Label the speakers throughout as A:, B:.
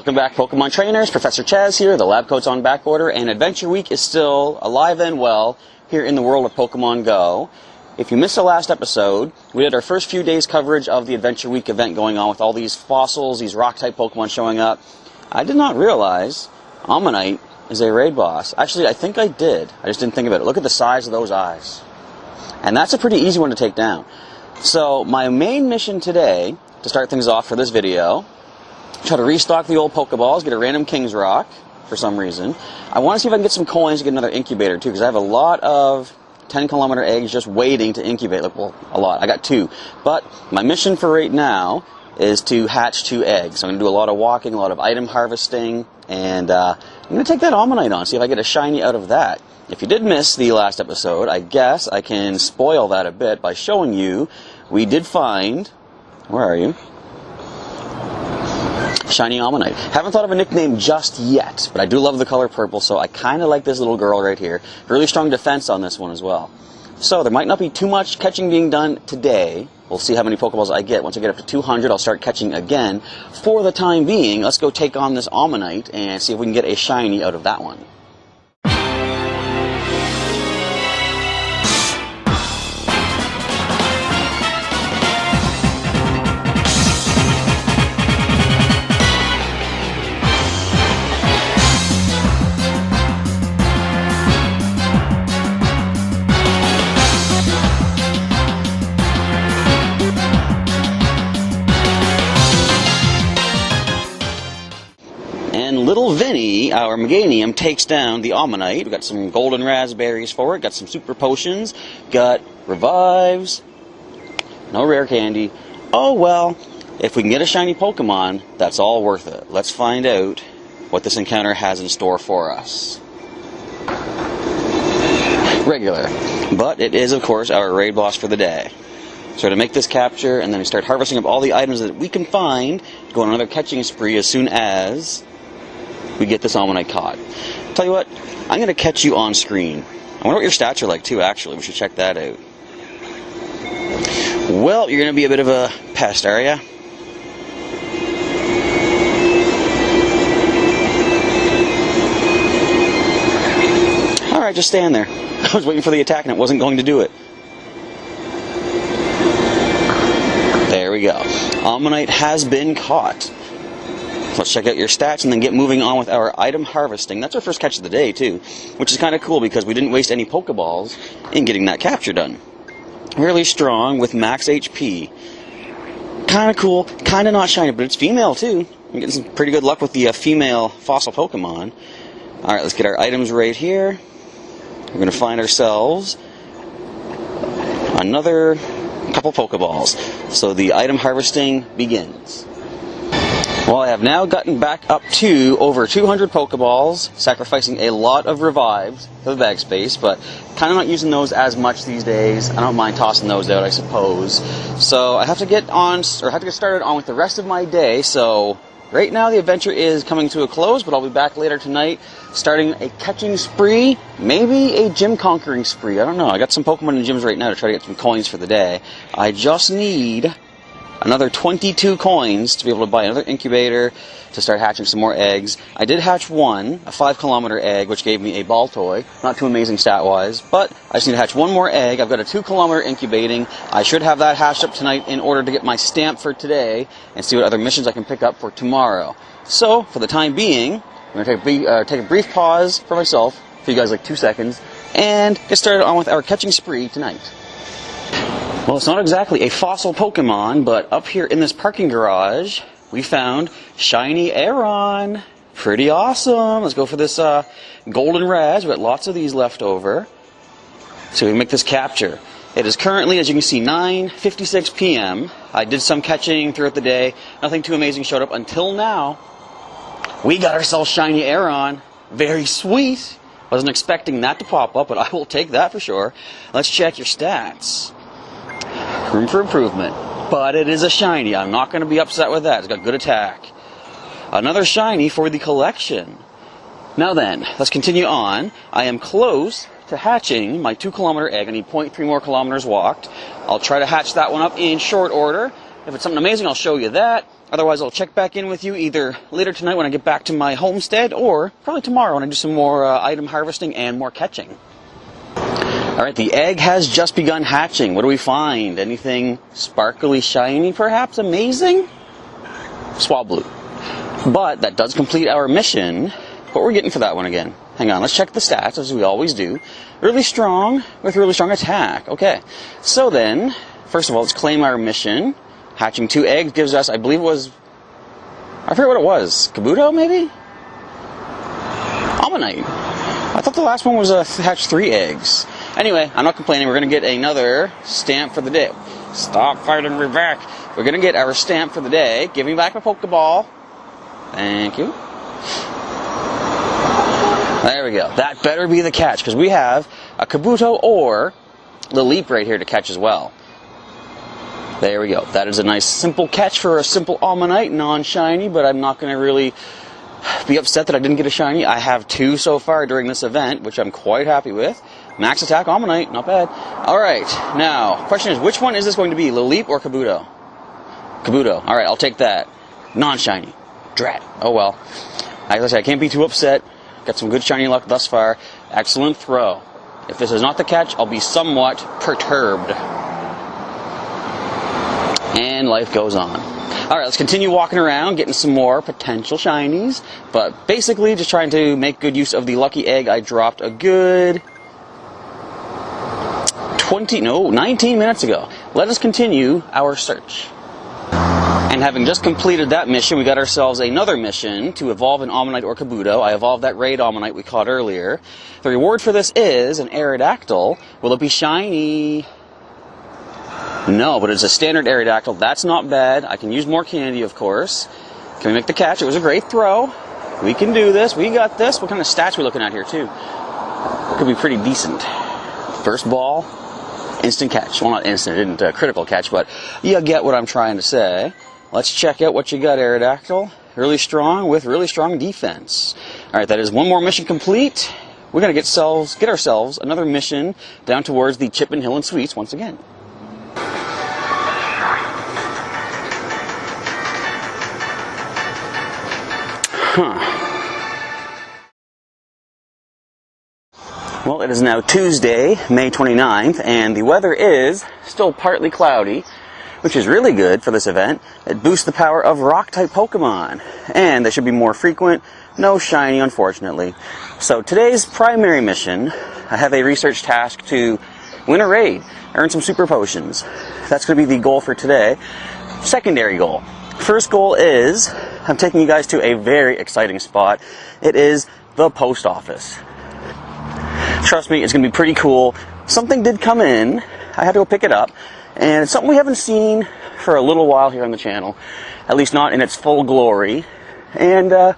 A: Welcome back, Pokemon Trainers. Professor Chaz here. The lab coat's on back order, and Adventure Week is still alive and well here in the world of Pokemon GO. If you missed the last episode, we did our first few days coverage of the Adventure Week event going on with all these fossils, these rock-type Pokemon showing up. I did not realize Ammonite is a raid boss. Actually, I think I did. I just didn't think of it. Look at the size of those eyes. And that's a pretty easy one to take down. So my main mission today, to start things off for this video, try to restock the old Pokeballs, get a random King's Rock for some reason. I want to see if I can get some coins to get another incubator too, because I have a lot of 10-kilometer eggs just waiting to incubate. Like, well, a lot. I got 2. But my mission for right now is to hatch 2 eggs. So I'm going to do a lot of walking, a lot of item harvesting, and I'm going to take that Ammonite on, see if I get a shiny out of that. If you did miss the last episode, I guess I can spoil that a bit by showing you we did find... Where are you? Shiny Ammonite. Haven't thought of a nickname just yet, but I do love the color purple, so I kind of like this little girl right here. Really strong defense on this one as well. So there might not be too much catching being done today. We'll see how many Pokeballs I get. Once I get up to 200, I'll start catching again. For the time being, let's go take on this Ammonite and see if we can get a shiny out of that one. Little Vinny, our Meganium, takes down the Ammonite. We got some golden raspberries for it, got some super potions, got revives, no rare candy. Oh well, if we can get a shiny Pokemon, that's all worth it. Let's find out what this encounter has in store for us. Regular, but it is of course our raid boss for the day. So to make this capture, and then we start harvesting up all the items that we can find, go on another catching spree as soon as we get this Ammonite caught. Tell you what, I'm going to catch you on screen. I wonder what your stats are like too, actually. We should check that out. Well, you're going to be a bit of a pest, are ya? Alright, just stand there. I was waiting for the attack and it wasn't going to do it. There we go. Ammonite has been caught. Let's check out your stats and then get moving on with our item harvesting. That's our first catch of the day, too, which is kind of cool because we didn't waste any Pokeballs in getting that capture done. Really strong with max HP. Kind of cool, kind of not shiny, but it's female, too. I'm getting some pretty good luck with the female fossil Pokemon. Alright, let's get our items right here. We're going to find ourselves another couple Pokeballs. So the item harvesting begins. Well, I have now gotten back up to over 200 Pokeballs, sacrificing a lot of revives for the bag space, but kind of not using those as much these days. I don't mind tossing those out, I suppose. So I have to get on, or have to get started on with the rest of my day. So right now the adventure is coming to a close, but I'll be back later tonight, starting a catching spree, maybe a gym conquering spree. I don't know. I got some Pokemon in gyms right now to try to get some coins for the day. I just need another 22 coins to be able to buy another incubator to start hatching some more eggs. I did hatch one, a 5-kilometer egg, which gave me a ball toy. Not too amazing stat-wise, but I just need to hatch one more egg. I've got a 2-kilometer incubating. I should have that hatched up tonight in order to get my stamp for today and see what other missions I can pick up for tomorrow. So, for the time being, I'm going to take a brief pause for myself, for you guys like 2 seconds, and get started on with our catching spree tonight. Well, it's not exactly a fossil Pokemon, but up here in this parking garage, we found Shiny Aron. Pretty awesome. Let's go for this golden raz. We've got lots of these left over. So we can make this capture. It is currently, as you can see, 9:56 p.m. I did some catching throughout the day. Nothing too amazing showed up until now. We got ourselves Shiny Aron. Very sweet. Wasn't expecting that to pop up, but I will take that for sure. Let's check your stats. Room for improvement, but it is a shiny. I'm not going to be upset with that. It's got good attack. Another shiny for the collection. Now then, let's continue on. I am close to hatching my 2-kilometer egg. I need 0.3 more kilometers walked. I'll try to hatch that one up in short order. If it's something amazing, I'll show you that. Otherwise, I'll check back in with you either later tonight when I get back to my homestead, or probably tomorrow when I do some more item harvesting and more catching. Alright, the egg has just begun hatching. What do we find? Anything sparkly, shiny, perhaps? Amazing? Swablu. But that does complete our mission. What we're getting for that one again? Hang on, let's check the stats, as we always do. Really strong, with really strong attack. Okay, so then, first of all, let's claim our mission. Hatching 2 eggs gives us, I believe it was, I forget what it was. Kabuto, maybe? Ammonite. I thought the last one was hatch 3 eggs. Anyway, I'm not complaining. We're going to get another stamp for the day. Stop fighting me back. We're going to get our stamp for the day. Give me back my Pokeball. Thank you. There we go. That better be the catch, because we have a Kabuto or Lileep right here to catch as well. There we go. That is a nice simple catch for a simple Ammonite, non-shiny, but I'm not going to really be upset that I didn't get a shiny. I have 2 so far during this event, which I'm quite happy with. Max attack Ammonite, not bad. Alright, now, question is, which one is this going to be, Lileep or Kabuto? Kabuto. Alright, I'll take that. Non-shiny. Drat. Oh well. As I said, I can't be too upset. Got some good shiny luck thus far. Excellent throw. If this is not the catch, I'll be somewhat perturbed. And life goes on. Alright, let's continue walking around, getting some more potential shinies. But basically, just trying to make good use of the lucky egg I dropped a good 19 minutes ago. Let us continue our search. And having just completed that mission, we got ourselves another mission to evolve an Ammonite or Kabuto. I evolved that raid Ammonite we caught earlier. The reward for this is an Aerodactyl. Will it be shiny? No, but it's a standard Aerodactyl. That's not bad. I can use more candy, of course. Can we make the catch? It was a great throw. We can do this. We got this. What kind of stats are we looking at here, too? Could be pretty decent. First ball, instant catch. Well, not instant. It didn't critical catch, but you get what I'm trying to say. Let's check out what you got, Aerodactyl. Really strong with really strong defense. Alright, that is one more mission complete. We're going to get ourselves another mission down towards the Chipman Hill and Suites once again. Well, it is now Tuesday, May 29th, and the weather is still partly cloudy, which is really good for this event. It boosts the power of Rock-type Pokemon, and they should be more frequent. No shiny, unfortunately. So today's primary mission, I have a research task to win a raid, earn some super potions. That's going to be the goal for today. Secondary goal. First goal is, I'm taking you guys to a very exciting spot. It is the post office. Trust me, it's going to be pretty cool. Something did come in. I had to go pick it up. And it's something we haven't seen for a little while here on the channel. At least not in its full glory. And, yeah,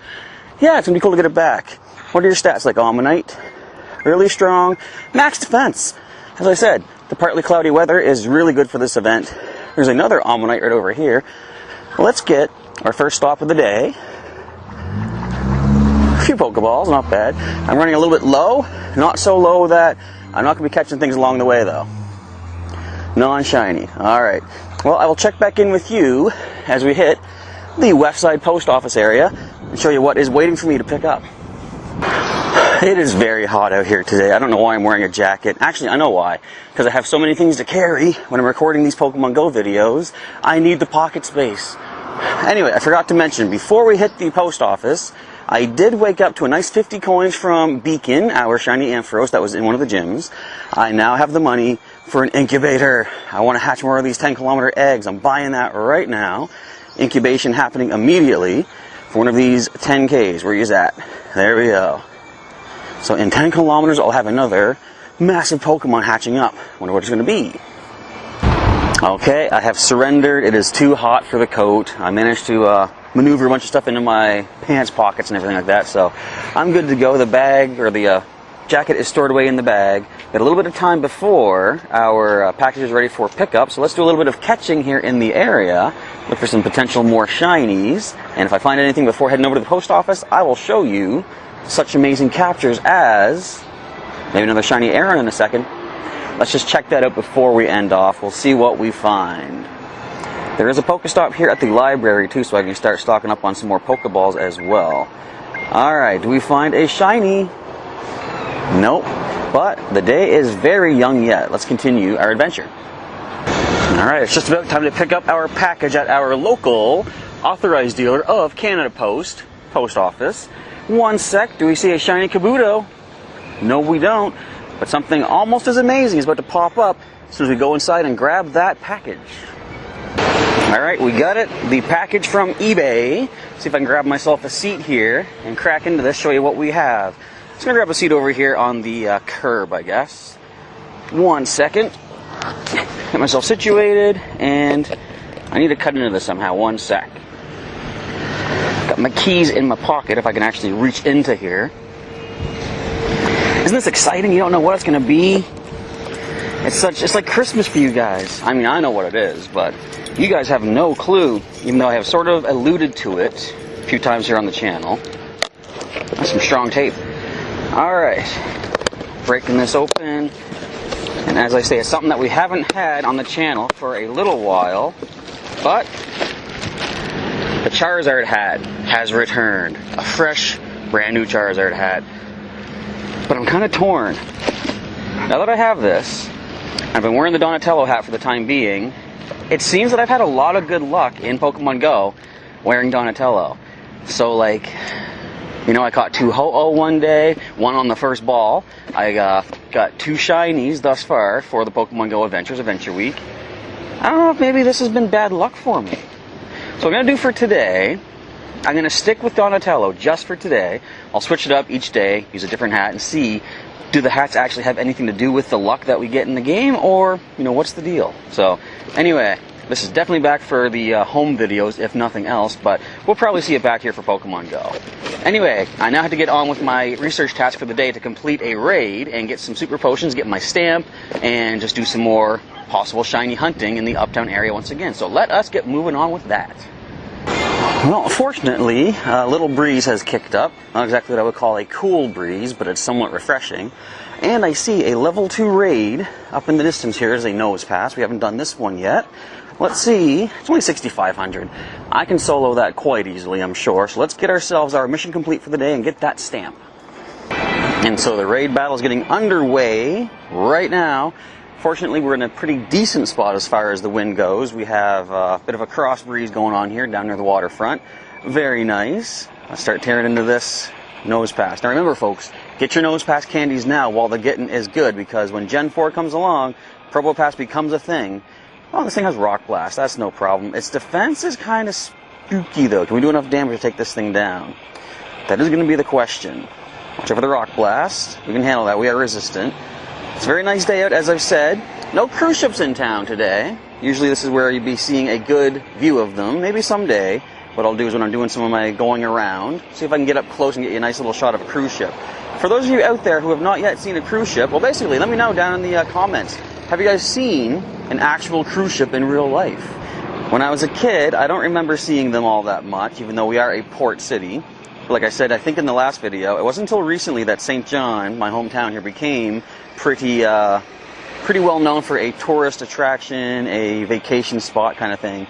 A: it's going to be cool to get it back. What are your stats like, Ammonite? Really strong. Max defense. As I said, the partly cloudy weather is really good for this event. There's another Ammonite right over here. Let's get our first stop of the day. A few Pokeballs, not bad. I'm running a little bit low. Not so low that I'm not going to be catching things along the way, though. Non-shiny. Alright. Well, I will check back in with you as we hit the West Side Post Office area and show you what is waiting for me to pick up. It is very hot out here today. I don't know why I'm wearing a jacket. Actually, I know why. Because I have so many things to carry when I'm recording these Pokemon Go videos. I need the pocket space. Anyway, I forgot to mention, before we hit the post office, I did wake up to a nice 50 coins from Beacon, our shiny Ampharos that was in one of the gyms. I now have the money for an incubator. I want to hatch more of these 10-kilometer eggs. I'm buying that right now. Incubation happening immediately for one of these 10Ks. Where is that? There we go. So in 10 kilometers, I'll have another massive Pokemon hatching up. Wonder what it's going to be. Okay, I have surrendered. It is too hot for the coat. I managed to maneuver a bunch of stuff into my pants pockets and everything like that, so I'm good to go. The bag, or the jacket, is stored away in the bag. Got a little bit of time before our package is ready for pickup, so let's do a little bit of catching here in the area. Look for some potential more shinies, and if I find anything before heading over to the post office, I will show you such amazing captures as maybe another shiny Aron in a second. Let's just check that out before we end off. We'll see what we find. There is a Pokestop here at the library too, so I can start stocking up on some more Pokeballs as well. Alright, do we find a shiny? Nope. But the day is very young yet. Let's continue our adventure. Alright, it's just about time to pick up our package at our local authorized dealer of Canada Post office. One sec, do we see a shiny Kabuto? No, we don't. But something almost as amazing is about to pop up as soon as we go inside and grab that package. Alright, we got it. The package from eBay. See if I can grab myself a seat here and crack into this, show you what we have. Just gonna grab a seat over here on the curb, I guess. 1 second. Get myself situated, and I need to cut into this somehow. 1 sec. Got my keys in my pocket if I can actually reach into here. Isn't this exciting? You don't know what it's gonna be. It's like Christmas for you guys. I mean, I know what it is, but you guys have no clue, even though I have sort of alluded to it a few times here on the channel. That's some strong tape. Alright, breaking this open. And as I say, it's something that we haven't had on the channel for a little while, but the Charizard hat has returned. A fresh, brand new Charizard hat. But I'm kind of torn. Now that I have this, I've been wearing the Donatello hat for the time being. It seems that I've had a lot of good luck in Pokemon GO wearing Donatello. So, like, you know, I caught 2 Ho-Oh one day, 1 on the first ball. I got 2 shinies thus far for the Pokemon GO Adventures Adventure Week. I don't know if maybe this has been bad luck for me. So what I'm going to do for today, I'm going to stick with Donatello just for today. I'll switch it up each day, use a different hat, and see, do the hats actually have anything to do with the luck that we get in the game, or, you know, what's the deal? So, anyway, this is definitely back for the home videos, if nothing else, but we'll probably see it back here for Pokemon GO. Anyway, I now have to get on with my research task for the day to complete a raid and get some super potions, get my stamp, and just do some more possible shiny hunting in the Uptown area once again. So let us get moving on with that. Well, fortunately, a little breeze has kicked up. Not exactly what I would call a cool breeze, but it's somewhat refreshing. And I see a level 2 raid up in the distance here as a nose pass. We haven't done this one yet. Let's see. It's only 6,500. I can solo that quite easily, I'm sure. So let's get ourselves our mission complete for the day and get that stamp. And so the raid battle is getting underway right now. Fortunately, we're in a pretty decent spot as far as the wind goes. We have a bit of a cross breeze going on here down near the waterfront. Very nice. Let's start tearing into this nose pass. Now remember, folks, get your nose pass candies now while the getting is good, because when Gen 4 comes along, Probo Pass becomes a thing. Oh, this thing has Rock Blast. That's no problem. Its defense is kind of spooky, though. Can we do enough damage to take this thing down? That is going to be the question. Watch out for the Rock Blast. We can handle that. We are resistant. It's a very nice day out, as I've said. No cruise ships in town today. Usually this is where you'd be seeing a good view of them. Maybe someday. What I'll do is when I'm doing some of my going around, see if I can get up close and get you a nice little shot of a cruise ship. For those of you out there who have not yet seen a cruise ship, well, basically, let me know down in the comments. Have you guys seen an actual cruise ship in real life? When I was a kid, I don't remember seeing them all that much, even though we are a port city. Like I said, I think in the last video, it wasn't until recently that St. John, my hometown here, became pretty well known for a tourist attraction, a vacation spot kind of thing,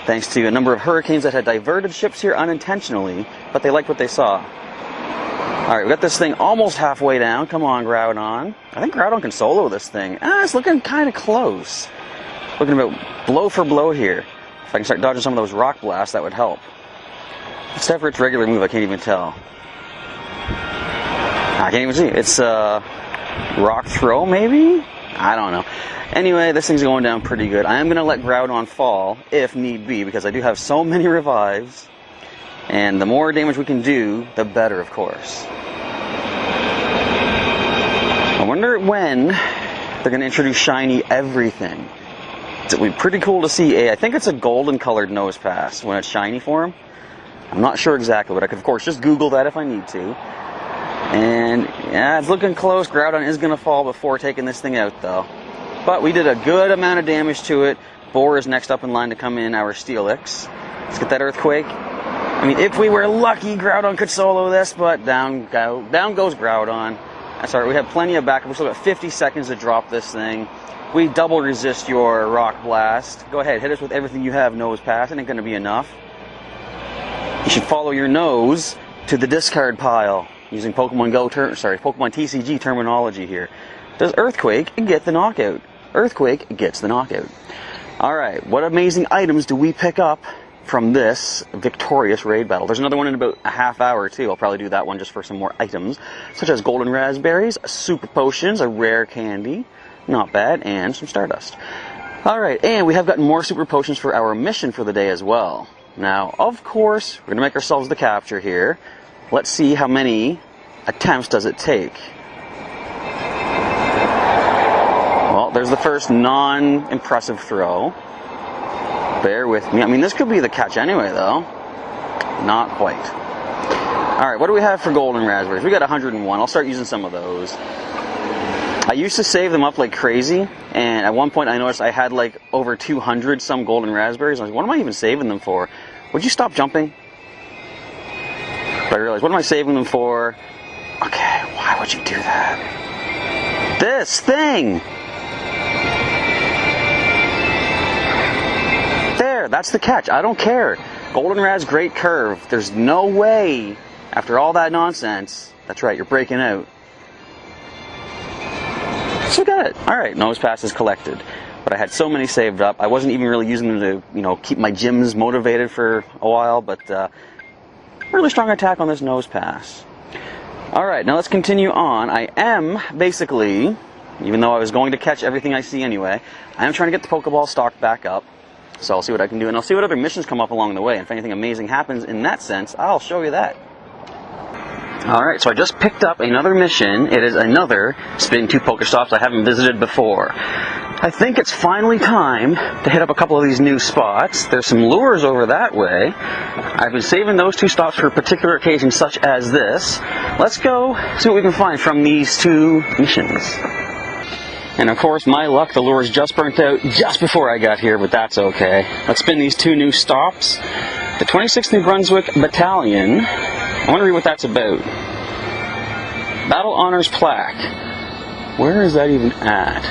A: thanks to a number of hurricanes that had diverted ships here unintentionally, but they liked what they saw. Alright, we got this thing almost halfway down. Come on, Groudon. I think Groudon can solo this thing. It's looking kind of close. Looking about blow for blow here. If I can start dodging some of those Rock Blasts, that would help. Except for its regular move, I can't even tell. I can't even see. It's Rock Throw, maybe? I don't know. Anyway, this thing's going down pretty good. I am going to let Groudon fall, if need be, because I do have so many revives. And the more damage we can do, the better, of course. I wonder when they're going to introduce shiny everything. It would be pretty cool to see I think it's a golden colored nose pass when it's shiny for him. I'm not sure exactly, but I could, of course, just Google that if I need to. And, yeah, it's looking close. Groudon is going to fall before taking this thing out, though. But we did a good amount of damage to it. Boar is next up in line to come in, our Steelix. Let's get that Earthquake. I mean, if we were lucky, Groudon could solo this, but down goes Groudon. That's all right. We have plenty of backup. We still got 50 seconds to drop this thing. We double resist your Rock Blast. Go ahead, hit us with everything you have, Nose Pass. It ain't gonna be enough. You should follow your nose to the discard pile using Pokemon GO Pokemon TCG terminology here. Does Earthquake get the knockout? Earthquake gets the knockout. Alright, what amazing items do we pick up from this victorious raid battle? There's another one in about a half hour too. I'll probably do that one just for some more items, such as golden raspberries, super potions, a rare candy, not bad, and some stardust. Alright, and we have gotten more super potions for our mission for the day as well. Now, of course, we're going to make ourselves the capture here. Let's see how many attempts does it take. Well, there's the first non-impressive throw. Bear with me. I mean, this could be the catch anyway, though. Not quite. Alright, what do we have for golden raspberries? We got 101. I'll start using some of those. I used to save them up like crazy, and at one point I noticed I had like over 200 some golden raspberries. I was like, what am I even saving them for? Would you stop jumping? But I realized, what am I saving them for? Okay, why would you do that? This thing! There, that's the catch. I don't care. Golden Raz, great curve. There's no way, after all that nonsense, that's right, you're breaking out. So got it. Alright, Nose Pass is collected. But I had so many saved up, I wasn't even really using them to, keep my gyms motivated for a while, but really strong attack on this Nose Pass. Alright, now let's continue on. I am basically, even though I was going to catch everything I see anyway, I am trying to get the Pokeball stocked back up. So I'll see what I can do, and I'll see what other missions come up along the way. And if anything amazing happens in that sense, I'll show you that. Alright, so I just picked up another mission. It is another Spin 2 Pokestops I haven't visited before. I think it's finally time to hit up a couple of these new spots. There's some lures over that way. I've been saving those two stops for particular occasions such as this. Let's go see what we can find from these two missions. And of course, my luck, the lures just burnt out just before I got here, but that's okay. Let's spin these two new stops. The 26th New Brunswick Battalion. I want to read what that's about. Battle Honors Plaque. Where is that even at?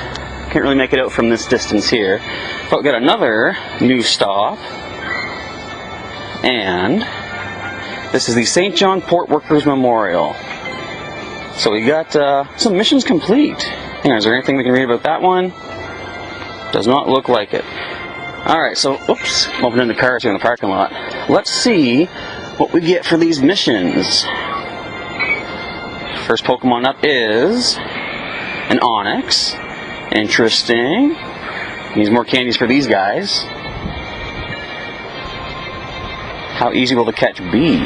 A: Can't really make it out from this distance here. But we got another new stop. And this is the St. John Port Workers Memorial. So we got some missions complete. Hang on, is there anything we can read about that one? Does not look like it. Alright, so, oops, I'm opening the cars here in the parking lot. Let's see what we get for these missions. First Pokemon up is an Onix. Interesting. Needs more candies for these guys. How easy will the catch be?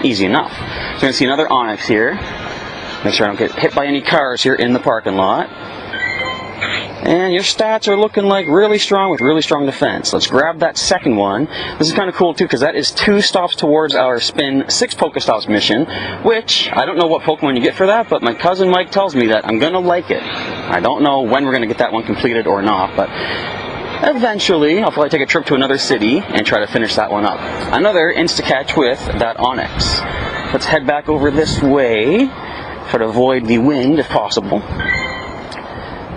A: Easy enough. So we're going to see another Onix here. Make sure I don't get hit by any cars here in the parking lot. And your stats are looking like really strong with really strong defense. Let's grab that second one. This is kind of cool too because that is 2 stops towards our Spin 6 Pokestops mission, which I don't know what Pokemon you get for that, but my cousin Mike tells me that I'm going to like it. I don't know when we're going to get that one completed or not, but eventually I'll probably take a trip to another city and try to finish that one up. Another Insta-Catch with that Onix. Let's head back over this way. Try to avoid the wind if possible.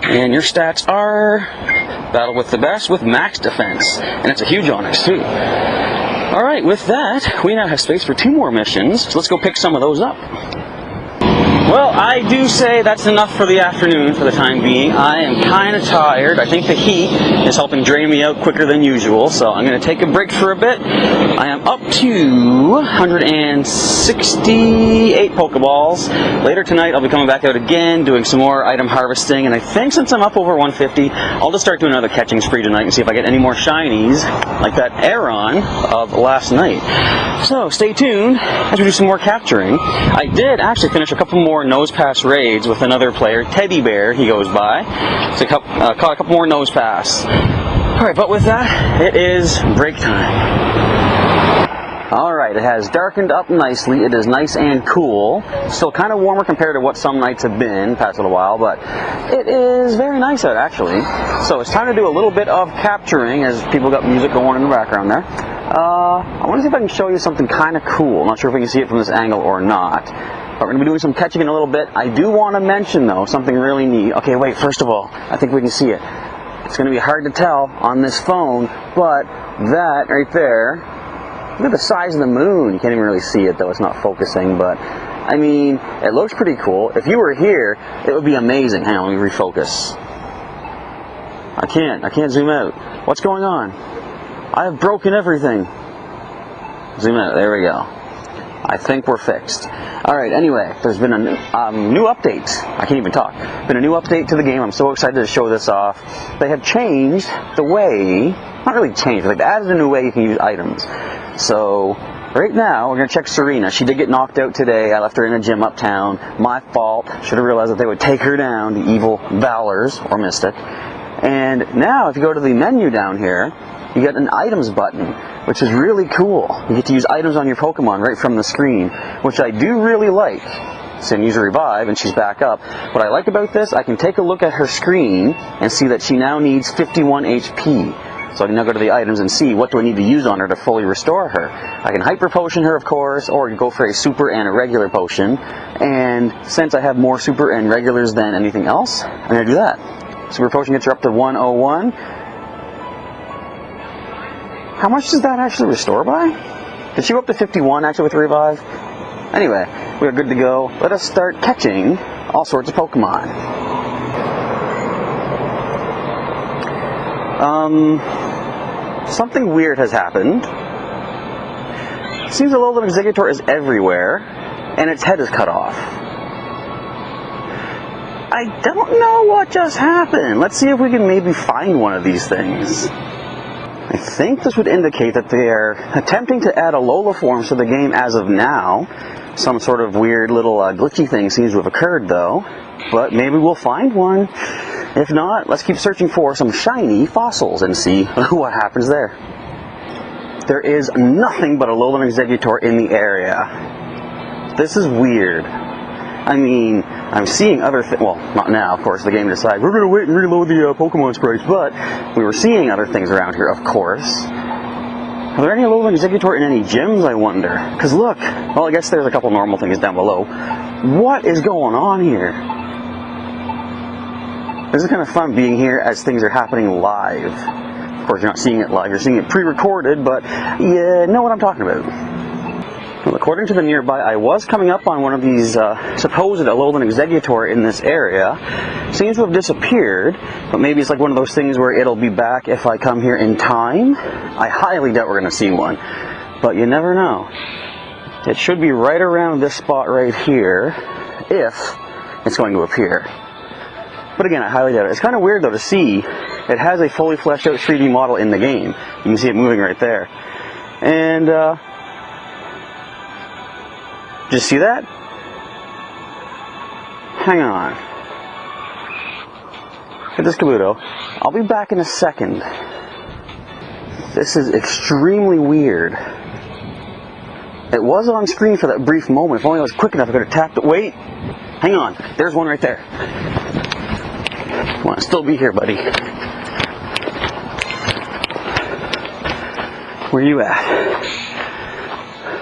A: And your stats are Battle with the Best with max defense. And it's a huge Onix too. Alright, with that, we now have space for 2 more missions. So let's go pick some of those up. Well, I do say that's enough for the afternoon for the time being. I am kind of tired. I think the heat is helping drain me out quicker than usual, so I'm going to take a break for a bit. I am up to 168 Pokeballs. Later tonight, I'll be coming back out again, doing some more item harvesting, and I think since I'm up over 150, I'll just start doing another catching spree tonight and see if I get any more shinies like that Aeron of last night. So, stay tuned as we do some more capturing. I did actually finish a couple more Nose Pass raids with another player, Teddy Bear, he goes by. So caught a couple more Nose Pass. Alright, but with that, it is break time. Alright, it has darkened up nicely. It is nice and cool. Still kind of warmer compared to what some nights have been past a little while, but it is very nice out actually. So it's time to do a little bit of capturing as people got music going in the background there. I want to see if I can show you something kind of cool. I'm not sure if we can see it from this angle or not. But we're going to be doing some catching in a little bit. I do want to mention, though, something really neat. Okay, wait, first of all, I think we can see it. It's going to be hard to tell on this phone, but that right there, look at the size of the moon. You can't even really see it, though. It's not focusing, but I mean, it looks pretty cool. If you were here, it would be amazing. Hang on, let me refocus. I can't zoom out. What's going on? I have broken everything. Zoom out, there we go. I think we're fixed. Alright, anyway, there's been a new update. I can't even talk. Been a new update to the game. I'm so excited to show this off. They have changed the way, not really changed, they've added a new way you can use items. So, right now, we're going to check Serena. She did get knocked out today. I left her in a gym uptown. My fault. Should have realized that they would take her down, the evil Valors, or Mystic. And now, if you go to the menu down here, you get an items button, which is really cool. You get to use items on your Pokemon right from the screen, which I do really like. So use a revive, and she's back up. What I like about this, I can take a look at her screen and see that she now needs 51 HP. So I can now go to the items and see what do I need to use on her to fully restore her. I can Hyper Potion her, of course, or go for a Super and a regular potion. And since I have more Super and regulars than anything else, I'm going to do that. Super Potion gets her up to 101. How much does that actually restore by? Did she go up to 51 actually with the revive? Anyway, we are good to go. Let us start catching all sorts of Pokemon. Something weird has happened. It seems Alola and Exeggutor is everywhere, and its head is cut off. I don't know what just happened. Let's see if we can maybe find one of these things. I think this would indicate that they are attempting to add Alola forms to the game as of now. Some sort of weird little glitchy thing seems to have occurred, though. But maybe we'll find one. If not, let's keep searching for some shiny fossils and see what happens there. There is nothing but Alola and Exeggutor in the area. This is weird. I mean, I'm seeing other things. Well, not now, of course. The game decides we're going to wait and reload the Pokemon sprites, but we were seeing other things around here, of course. Are there any Alola and Exeggutor in any gyms, I wonder? Because look, well, I guess there's a couple normal things down below. What is going on here? This is kind of fun being here as things are happening live. Of course, you're not seeing it live, you're seeing it pre-recorded, but you know what I'm talking about. Well, according to the nearby, I was coming up on one of these supposed Alola and Exeggutor in this area. Seems to have disappeared, but maybe it's like one of those things where it'll be back if I come here in time. I highly doubt we're going to see one, but you never know. It should be right around this spot right here, if it's going to appear. But again, I highly doubt it. It's kind of weird, though, to see it has a fully fleshed out 3D model in the game. You can see it moving right there. And, did you see that? Hang on. Get this Kabuto. I'll be back in a second. This is extremely weird. It was on screen for that brief moment. If only I was quick enough, I could have tapped it. Wait! Hang on. There's one right there. I want to still be here, buddy. Where you at?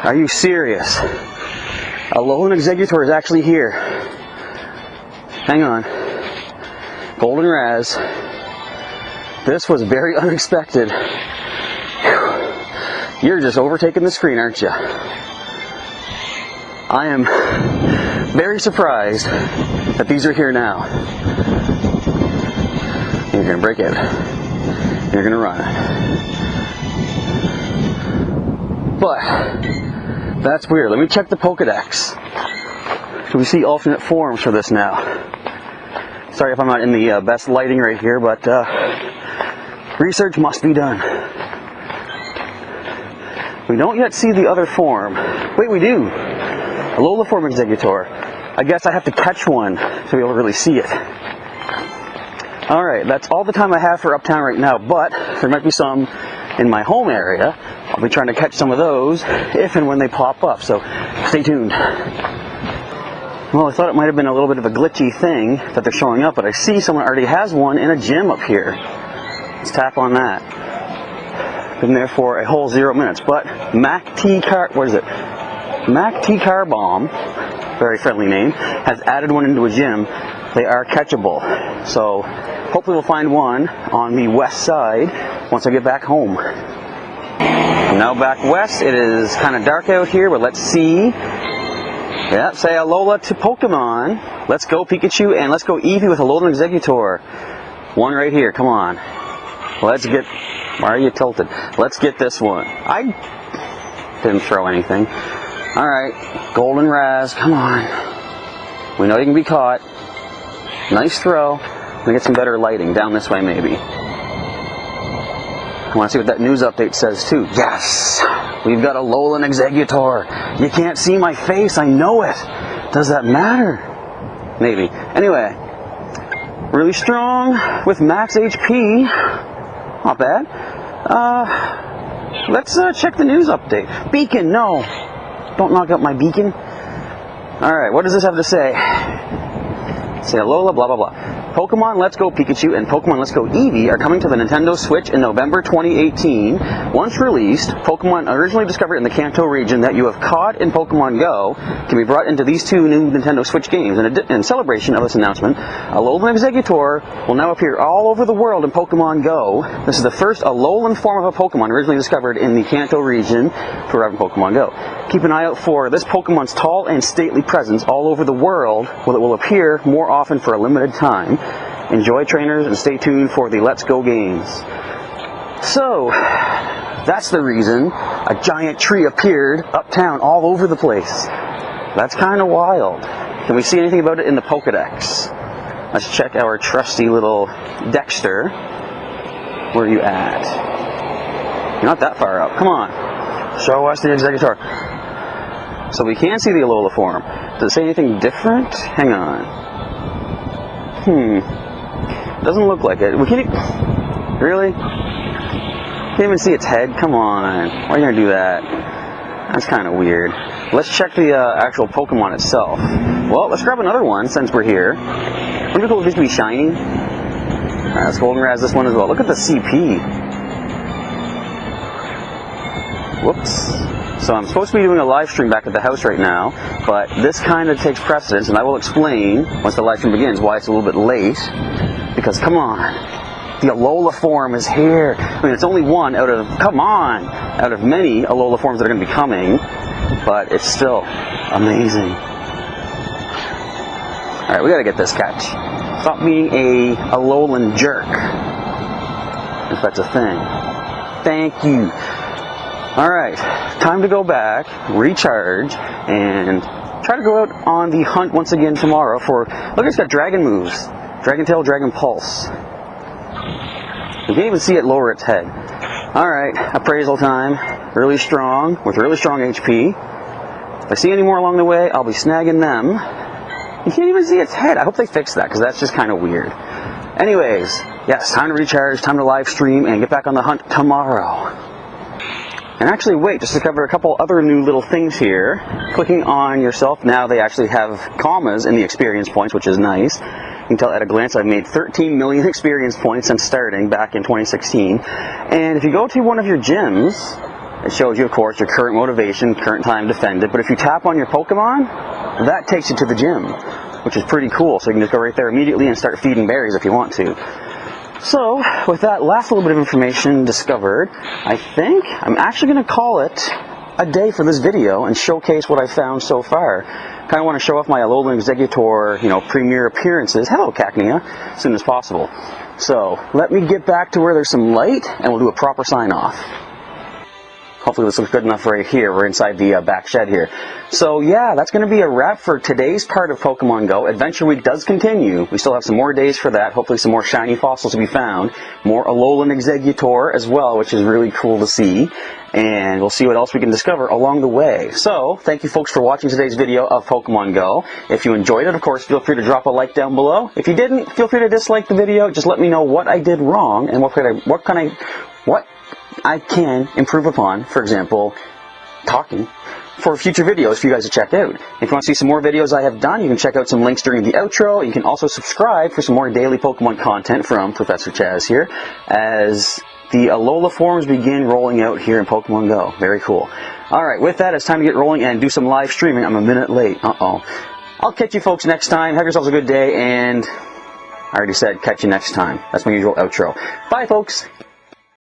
A: Are you serious? Alola and Exeggutor is actually here. Hang on. Golden Raz. This was very unexpected. Whew. You're just overtaking the screen, aren't you? I am very surprised that these are here now. You're going to break it. You're going to run. But that's weird. Let me check the Pokedex. Do we see alternate forms for this now? Sorry if I'm not in the best lighting right here, but research must be done. We don't yet see the other form. Wait, we do. Alola form Exeggutor. I guess I have to catch one to be able to really see it. Alright, that's all the time I have for Uptown right now, but there might be some in my home area. I'll be trying to catch some of those if and when they pop up, so stay tuned. Well, I thought it might have been a little bit of a glitchy thing that they're showing up, but I see someone already has one in a gym up here. Let's tap on that. Been there for a whole 0 minutes, but Mac T Car Bomb very friendly name, has added one into a gym. They are catchable. So hopefully we'll find one on the west side once I get back home. I'm now back west. It is kind of dark out here, but let's see. Yeah, say Alola to Pokemon. Let's go Pikachu, and let's go Eevee with Alola and Exeggutor. One right here, come on. Let's get, why are you tilted? Let's get this one. I didn't throw anything. Alright, Golden Raz, come on. We know you can be caught. Nice throw. Let me get some better lighting. Down this way, maybe. I want to see what that news update says, too. Yes! We've got Alola and Exeggutor. You can't see my face, I know it. Does that matter? Maybe. Anyway, really strong with max HP. Not bad. Let's check the news update. Beacon, no. Don't knock out my beacon. Alright, what does this have to say? Say Alola, blah, blah, blah. Pokemon Let's Go Pikachu and Pokemon Let's Go Eevee are coming to the Nintendo Switch in November 2018. Once released, Pokemon originally discovered in the Kanto region that you have caught in Pokemon GO can be brought into these two new Nintendo Switch games. In celebration of this announcement, Alola and Exeggutor will now appear all over the world in Pokemon GO. This is the first Alolan form of a Pokemon originally discovered in the Kanto region to arrive in Pokemon GO. Keep an eye out for this Pokemon's tall and stately presence all over the world, where it will appear more often for a limited time. Enjoy, trainers, and stay tuned for the Let's Go games. So, that's the reason a giant tree appeared uptown all over the place. That's kind of wild. Can we see anything about it in the Pokedex? Let's check our trusty little Dexter. Where are you at? You're not that far up. Come on. Show us the Exeggutor. So we can see the Alola form. Does it say anything different? Hang on. Doesn't look like it. We can't really? Can't even see its head? Come on. Why are you going to do that? That's kind of weird. Let's check the actual Pokemon itself. Well, let's grab another one since we're here. Wouldn't it be cool if this could be shiny? Alright, let's Golden Raz this one as well. Look at the CP. Whoops. So I'm supposed to be doing a live stream back at the house right now, but this kind of takes precedence, and I will explain once the live stream begins why it's a little bit late. Because come on, the Alola form is here. I mean, it's only one out of, come on, out of many Alola forms that are going to be coming, but it's still amazing. Alright, we gotta get this catch. Stop being a Alolan jerk, if that's a thing. Thank you. Alright, time to go back, recharge, and try to go out on the hunt once again tomorrow for, look, it's got dragon moves. Dragon Tail, Dragon Pulse. You can't even see it lower its head. Alright, appraisal time. Really strong, with really strong HP. If I see any more along the way, I'll be snagging them. You can't even see its head. I hope they fix that, because that's just kind of weird. Anyways, yes, time to recharge, time to live stream, and get back on the hunt tomorrow. And actually, wait, just to cover a couple other new little things here. Clicking on yourself, now they actually have commas in the experience points, which is nice. You can tell at a glance I've made 13 million experience points since starting back in 2016. And if you go to one of your gyms, it shows you, of course, your current motivation, current time defended. But if you tap on your Pokemon, that takes you to the gym, which is pretty cool. So you can just go right there immediately and start feeding berries if you want to. So, with that last little bit of information discovered, I think I'm actually going to call it a day for this video and showcase what I found so far. Kind of want to show off my Alola and Exeggutor, premiere appearances, hello Cacnea, as soon as possible. So, let me get back to where there's some light, and we'll do a proper sign-off. Hopefully this looks good enough right here. We're inside the back shed here. So yeah, that's going to be a wrap for today's part of Pokemon GO. Adventure Week does continue. We still have some more days for that. Hopefully some more shiny fossils to be found. More Alola and Exeggutor as well, which is really cool to see. And we'll see what else we can discover along the way. So, thank you folks for watching today's video of Pokemon GO. If you enjoyed it, of course, feel free to drop a like down below. If you didn't, feel free to dislike the video. Just let me know what I did wrong and what I can improve upon. For example, talking. for future videos for you guys to check out. If you want to see some more videos I have done, you can check out some links during the outro. You can also subscribe for some more daily Pokemon content from Professor Chaz here, as the Alola forms begin rolling out here in Pokemon GO. Very cool. Alright, with that, it's time to get rolling and do some live streaming. I'm a minute late. I'll catch you folks next time. Have yourselves a good day, and I already said catch you next time. That's my usual outro. Bye, folks.